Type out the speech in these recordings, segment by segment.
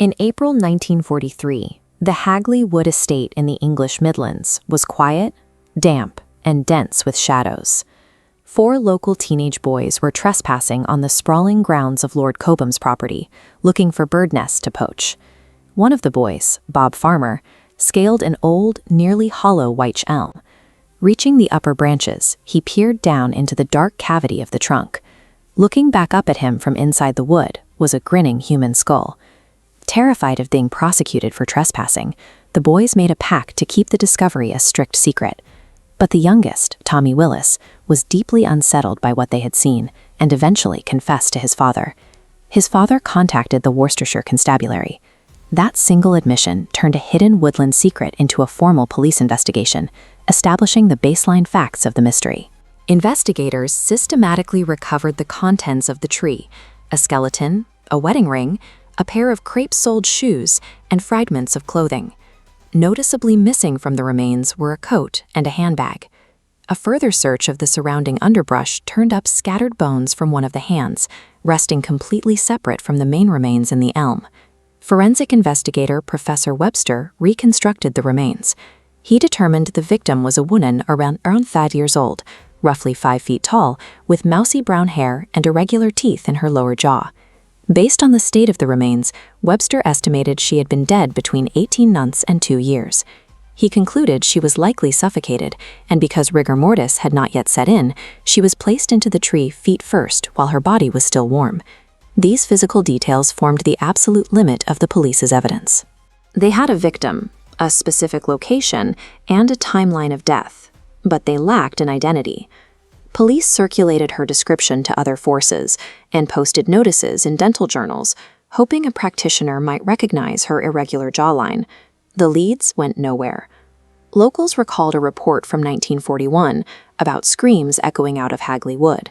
In April 1943, the Hagley Wood estate in the English Midlands was quiet, damp, and dense with shadows. 4 local teenage boys were trespassing on the sprawling grounds of Lord Cobham's property, looking for bird nests to poach. One of the boys, Bob Farmer, scaled an old, nearly hollow wych elm. Reaching the upper branches, he peered down into the dark cavity of the trunk. Looking back up at him from inside the wood was a grinning human skull. Terrified of being prosecuted for trespassing, the boys made a pact to keep the discovery a strict secret. But the youngest, Tommy Willis, was deeply unsettled by what they had seen and eventually confessed to his father. His father contacted the Worcestershire Constabulary. That single admission turned a hidden woodland secret into a formal police investigation, establishing the baseline facts of the mystery. Investigators systematically recovered the contents of the tree: a skeleton, a wedding ring, a pair of crepe-soled shoes, and fragments of clothing. Noticeably missing from the remains were a coat and a handbag. A further search of the surrounding underbrush turned up scattered bones from one of the hands, resting completely separate from the main remains in the elm. Forensic investigator Professor Webster reconstructed the remains. He determined the victim was a woman around 30 years old, roughly 5 feet tall, with mousy brown hair and irregular teeth in her lower jaw. Based on the state of the remains, Webster estimated she had been dead between 18 months and 2 years. He concluded she was likely suffocated, and because rigor mortis had not yet set in, she was placed into the tree feet first while her body was still warm. These physical details formed the absolute limit of the police's evidence. They had a victim, a specific location, and a timeline of death, but they lacked an identity. Police circulated her description to other forces and posted notices in dental journals, hoping a practitioner might recognize her irregular jawline. The leads went nowhere. Locals recalled a report from 1941 about screams echoing out of Hagley Wood.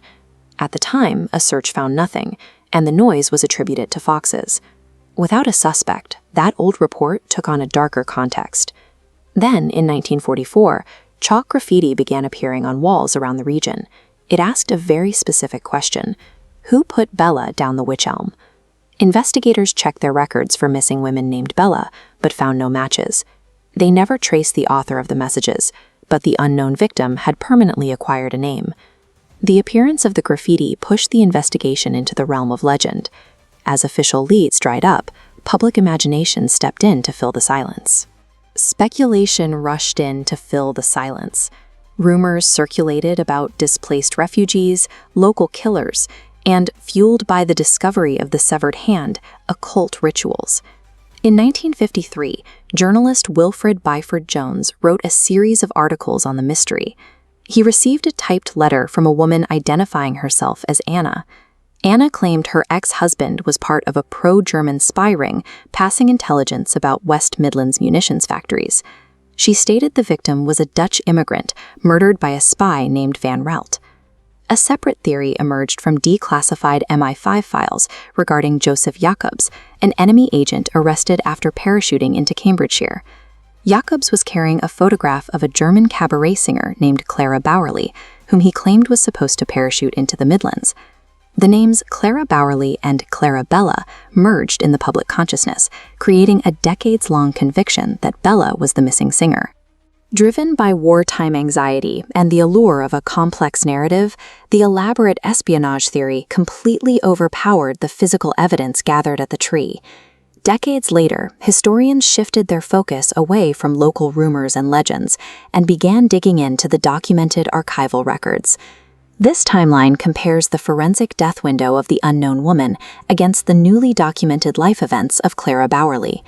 At the time, a search found nothing, and the noise was attributed to foxes. Without a suspect, that old report took on a darker context. Then, in 1944, chalk graffiti began appearing on walls around the region. It asked a very specific question: who put Bella down the wych elm? Investigators checked their records for missing women named Bella, but found no matches. They never traced the author of the messages, but the unknown victim had permanently acquired a name. The appearance of the graffiti pushed the investigation into the realm of legend. As official leads dried up, public imagination stepped in to fill the silence. Speculation rushed in to fill the silence. Rumors circulated about displaced refugees, local killers, and, fueled by the discovery of the severed hand, occult rituals. In 1953, journalist Wilfred Byford Jones wrote a series of articles on the mystery. He received a typed letter from a woman identifying herself as Anna. Anna claimed her ex-husband was part of a pro-German spy ring, passing intelligence about West Midlands munitions factories. She stated the victim was a Dutch immigrant murdered by a spy named Van Relt. A separate theory emerged from declassified MI5 files regarding Joseph Jacobs, an enemy agent arrested after parachuting into Cambridgeshire. Jacobs was carrying a photograph of a German cabaret singer named Clara Bowerly, whom he claimed was supposed to parachute into the Midlands. The names Clara Bowerly and Clara Bella merged in the public consciousness, creating a decades-long conviction that Bella was the missing singer. Driven by wartime anxiety and the allure of a complex narrative, the elaborate espionage theory completely overpowered the physical evidence gathered at the tree. Decades later, historians shifted their focus away from local rumors and legends and began digging into the documented archival records. This timeline compares the forensic death window of the unknown woman against the newly documented life events of Clara Bowerly.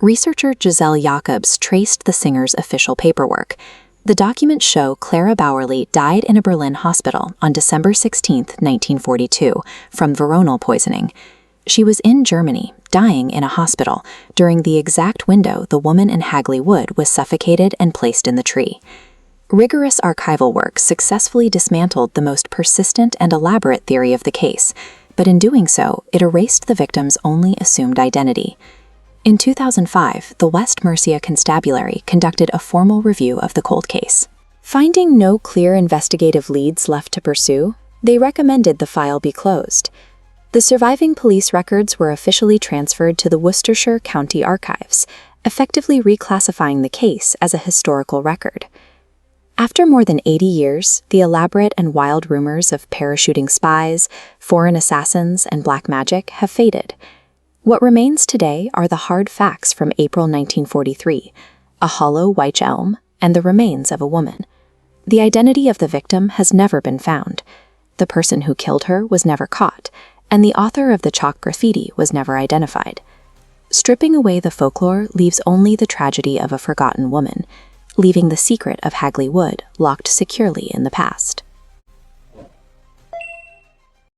Researcher Giselle Jacobs traced the singer's official paperwork. The documents show Clara Bowerly died in a Berlin hospital on December 16, 1942, from veronal poisoning. She was in Germany, dying in a hospital, during the exact window the woman in Hagley Wood was suffocated and placed in the tree. Rigorous archival work successfully dismantled the most persistent and elaborate theory of the case, but in doing so, it erased the victim's only assumed identity. In 2005, the West Mercia Constabulary conducted a formal review of the cold case. Finding no clear investigative leads left to pursue, they recommended the file be closed. The surviving police records were officially transferred to the Worcestershire County Archives, effectively reclassifying the case as a historical record. After more than 80 years, the elaborate and wild rumors of parachuting spies, foreign assassins, and black magic have faded. What remains today are the hard facts from April 1943, a hollow wych elm, and the remains of a woman. The identity of the victim has never been found. The person who killed her was never caught, and the author of the chalk graffiti was never identified. Stripping away the folklore leaves only the tragedy of a forgotten woman, leaving the secret of Hagley Wood locked securely in the past.